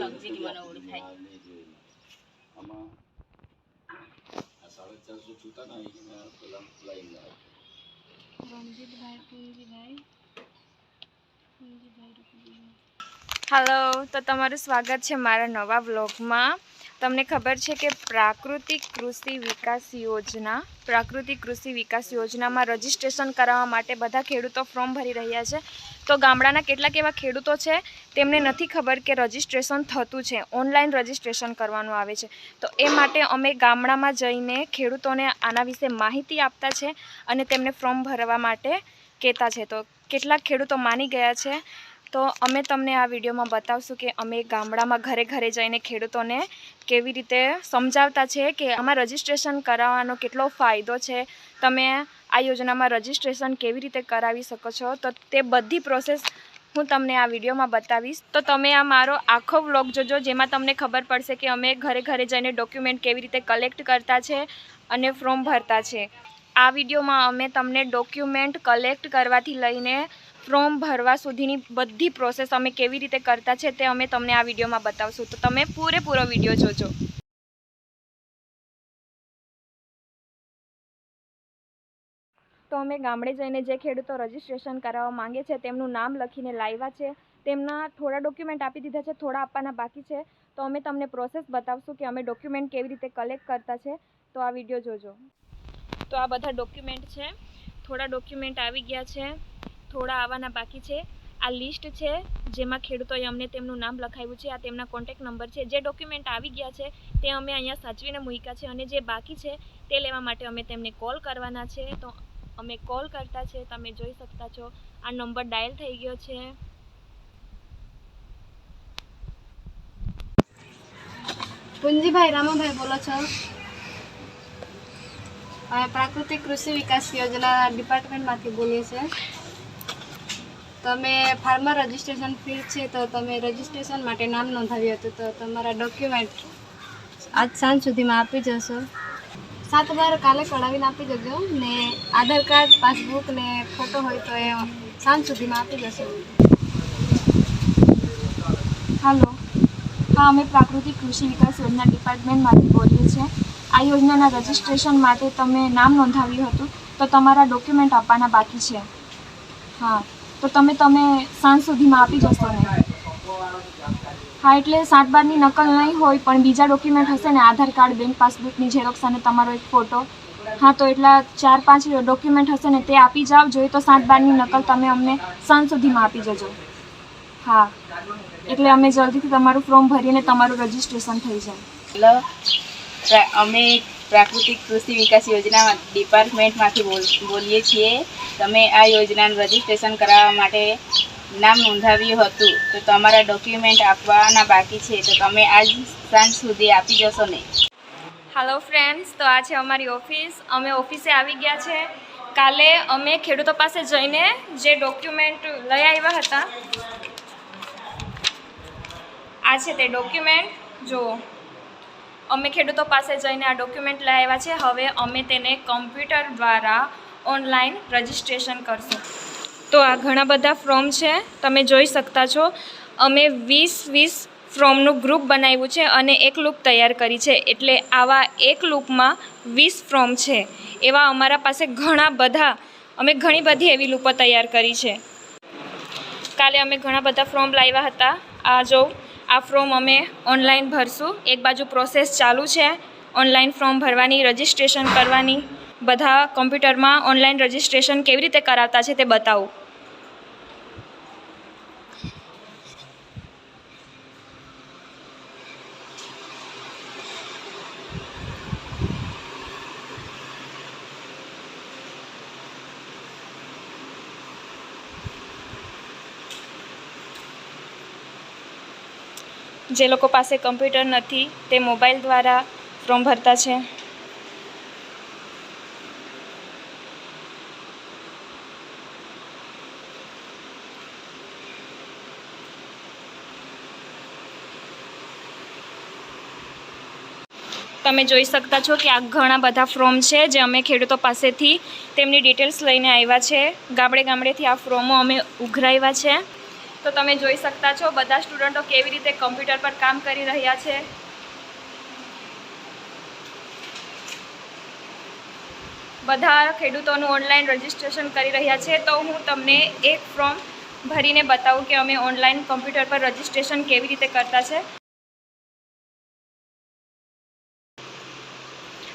લગજી મને ઓળખાય આમાં આ 450 છૂટા ના અહીંયા પેલા લાઈન રણજીતભાઈ હેલો, તો તમારું સ્વાગત છે મારા નવા વ્લોગમાં. તમને ખબર છે કે પ્રાકૃતિક કૃષિ વિકાસ યોજનામાં રજીસ્ટ્રેશન કરાવવા માટે બધા ખેડૂતો ફોર્મ ભરી રહ્યા છે. તો ગામડાના કેટલાક એવા ખેડૂતો છે તેમને નથી ખબર કે રજીસ્ટ્રેશન થતું છે, ઓનલાઈન રજીસ્ટ્રેશન કરવાનું આવે છે. તો એ માટે અમે ગામડામાં જઈને ખેડૂતોને આના વિશે માહિતી આપતા છે અને તેમને ફોર્મ ભરવા માટે કહેતા છે. તો કેટલાક ખેડૂતો માની ગયા છે. તો અમે તમને આ વિડીયોમાં બતાવશું કે અમે ગામડામાં ઘરે ઘરે જઈને ખેડૂતોને કેવી રીતે સમજાવતા છે કે આમાં રજીસ્ટ્રેશન કરાવવાનો કેટલો ફાયદો છે, તમે આ યોજનામાં રજીસ્ટ્રેશન કેવી રીતે કરાવી શકો છો. તો તે બધી પ્રોસેસ હું તમને આ વિડીયોમાં બતાવીશ. તો તમે આ મારો આખો વ્લોગ જોજો, જેમાં તમને ખબર પડશે કે અમે ઘરે ઘરે જઈને ડોક્યુમેન્ટ કેવી રીતે કલેક્ટ કરતા છે અને ફોર્મ ભરતા છે. આ વિડીયોમાં અમે તમને ડોક્યુમેન્ટ કલેક્ટ કરવાથી લઈને ફોર્મ ભરવા સુધીની બધી પ્રોસેસ અમે કેવી રીતે કરતા છે તે અમે તમને આ વિડીયોમાં બતાવશું. તો તમે પૂરેપૂરો વિડીયો જોજો. તો અમે ગામડે જઈને જે ખેડૂતો રજીસ્ટ્રેશન કરાવવા માંગે છે તેમનું નામ લખીને લાવ્યા છે. તેમના થોડા ડોક્યુમેન્ટ આપી દીધા છે, થોડા આપવાના બાકી છે. તો અમે તમને પ્રોસેસ બતાવશું કે અમે ડોક્યુમેન્ટ કેવી રીતે કલેક્ટ કરતા છે. તો આ વિડીયો જોજો. તો આ બધા ડોક્યુમેન્ટ છે, થોડા ડોક્યુમેન્ટ આવી ગયા છે, થોડા આવવાના બાકી છે. આ લિસ્ટ છે જેમાં ખેડૂતોએ અમને તેમનું નામ લખાવ્યું છે. આ તેમના કોન્ટેક્ટ નંબર છે. જે ડોક્યુમેન્ટ આવી ગયા છે તે અમે અહીંયા સાચવીને મૂક્યા છે અને જે બાકી છે તે લેવા માટે અમે તેમને કોલ કરવાના છે. તો અમે કોલ કરતા છે, તમે જોઈ શકતા છો. આ નંબર ડાયલ થઈ ગયો છે. પુંજીભાઈ રામાભાઈ બોલો છો? પ્રાકૃતિક કૃષિ વિકાસ યોજના ડિપાર્ટમેન્ટમાંથી બોલીએ છીએ. તમે ફાર્મર રજિસ્ટ્રેશન ફી છે, તો તમે રજિસ્ટ્રેશન માટે નામ નોંધાવ્યું હતું. તો તમારા ડોક્યુમેન્ટ આજ સાંજ સુધીમાં આપી જશો. 7/12 કાલે કઢાવીને આપી જજો ને આધાર કાર્ડ, પાસબુક ને ફોટો હોય તો એ સાંજ સુધીમાં આપી જશો. હાલો, હા, અમે પ્રાકૃતિક કૃષિ વિકાસ યોજના ડિપાર્ટમેન્ટમાંથી બોલીએ છીએ. આ યોજનાના રજિસ્ટ્રેશન માટે તમે નામ નોંધાવ્યું હતું, તો તમારા ડોક્યુમેન્ટ આપવાના બાકી છે. હા, તો તમે સાંજ સુધીમાં આપી જશો ને? હા, એટલે 7/12ની નકલ નહીં હોય પણ બીજા ડોક્યુમેન્ટ હશે ને, આધાર કાર્ડ, બેંક પાસબુકની ઝેરોક્સ અને તમારો એક ફોટો. હા, તો એટલા 4-5 ડોક્યુમેન્ટ હશે ને તે આપી જાઓ. જોઈએ તો 7/12ની નકલ તમે અમને સાંજ સુધીમાં આપી જજો. હા, એટલે અમે જલ્દીથી તમારું ફોર્મ ભરીને તમારું રજિસ્ટ્રેશન થઈ જાય. અમે પ્રાકૃતિક કૃષિ વિકાસ યોજના ડિપાર્ટમેન્ટમાંથી બોલીએ છીએ. તમે આ યોજનાનું રજીસ્ટ્રેશન કરાવવા માટે નામ નોંધાવ્યું હતું, તો તમારા ડોક્યુમેન્ટ આપવાના બાકી છે. તો તમે આજ સાંજ સુધી આપી જશો ને? હેલો ફ્રેન્ડ્સ, તો આ છે અમારી ઓફિસ. અમે ઓફિસે આવી ગયા છે. કાલે અમે ખેડૂતો પાસે જઈને જે ડોક્યુમેન્ટ લઈ આવ્યા હતા, આ છે તે ડોક્યુમેન્ટ. જુઓ, અમે ખેડૂતો પાસે જઈને આ ડોક્યુમેન્ટ લઈ આવ્યા છે. હવે અમે તેને કમ્પ્યુટર દ્વારા ઓનલાઈન રજિસ્ટ્રેશન કરશું. તો આ ઘણા બધા ફોર્મ છે, તમે જોઈ શકતા છો. અમે 20 ફોર્મનું ગ્રુપ બનાવ્યું છે અને એક લૂપ તૈયાર કરી છે. એટલે આવા એક લૂપમાં 20 ફોર્મ છે. એવા અમારા પાસે ઘણી બધી એવી લૂપો તૈયાર કરી છે. કાલે અમે ઘણા બધા ફોર્મ લાવ્યા હતા. આ જો, આ ફોર્મ અમે ઓનલાઈન ભરશું. એક બાજુ પ્રોસેસ ચાલુ છે ઓનલાઈન ફોર્મ ભરવાની, રજિસ્ટ્રેશન કરવાની. બધા કમ્પ્યુટરમાં ઓનલાઈન રજિસ્ટ્રેશન કેવી રીતે કરાવતા છે તે બતાવું. જે લોકો પાસે કમ્પ્યુટર નથી તે મોબાઈલ દ્વારા ફોર્મ ભરતા છે. તમે જોઈ શકતા છો કે આ ઘણા બધા ફોર્મ છે જે અમે ખેડૂતો પાસેથી તેમની ડિટેલ્સ લઈને આવ્યા છે. ગામડેથી આ ફોર્મો અમે ઉઘરાવ્યા છે. તો તમે જોઈ શકતા છો બધા સ્ટુડન્ટો કેવી રીતે કમ્પ્યુટર પર કામ કરી રહ્યા છે. બધા ખેડૂતોનું ઓનલાઈન રજિસ્ટ્રેશન કરી રહ્યા છે. તો હું તમને એક ફોર્મ ભરીને બતાવું કે અમે ઓનલાઈન કમ્પ્યુટર પર રજિસ્ટ્રેશન કેવી રીતે કરતા છે.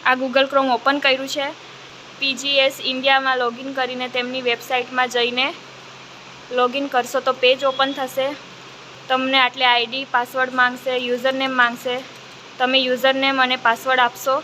આ ગૂગલ ક્રોમ ઓપન કર્યું છે. PGS ઇન્ડિયામાં લોગિન કરીને તેમની વેબસાઇટમાં જઈને લોગિન કરશો તો પેજ ઓપન થશે. તમને આટલે ID પાસવર્ડ માંગશે, યુઝરનેમ માંગશે. તમે યુઝરનેમ અને પાસવર્ડ આપશો.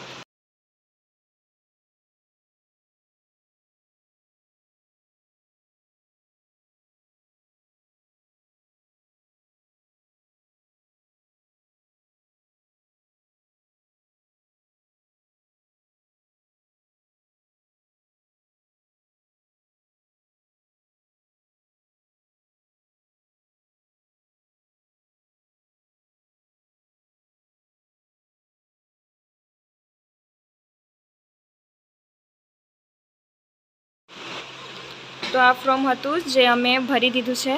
તો આ ફોર્મ હતું જે અમે ભરી દીધું છે.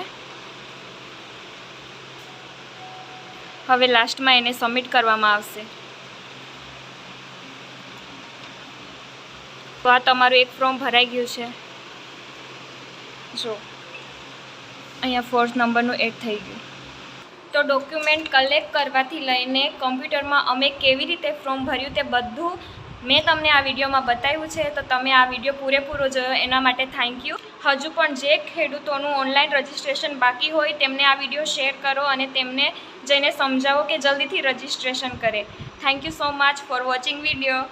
હવે લાસ્ટમાં એને સબમિટ કરવામાં આવશે. તો આ તમારું એક ફોર્મ ભરાઈ ગયું છે. જો અહીંયા 4th નંબરનું એડ થઈ ગયું. તો ડોક્યુમેન્ટ કલેક્ટ કરવાથી લઈને કમ્પ્યુટરમાં અમે કેવી રીતે ફોર્મ ભર્યું તે બધું મેં તમને આ વિડીયોમાં બતાવ્યું છે. તો તમે આ વિડીયો પૂરેપૂરો જોયો એના માટે થેન્ક યુ. હજુ પણ જે ખેડૂતોનું ઓનલાઈન રજિસ્ટ્રેશન બાકી હોય તેમને આ વિડીયો શેર કરો અને તેમને જઈને સમજાવો કે જલ્દીથી રજિસ્ટ્રેશન કરે. Thank you so much for watching video.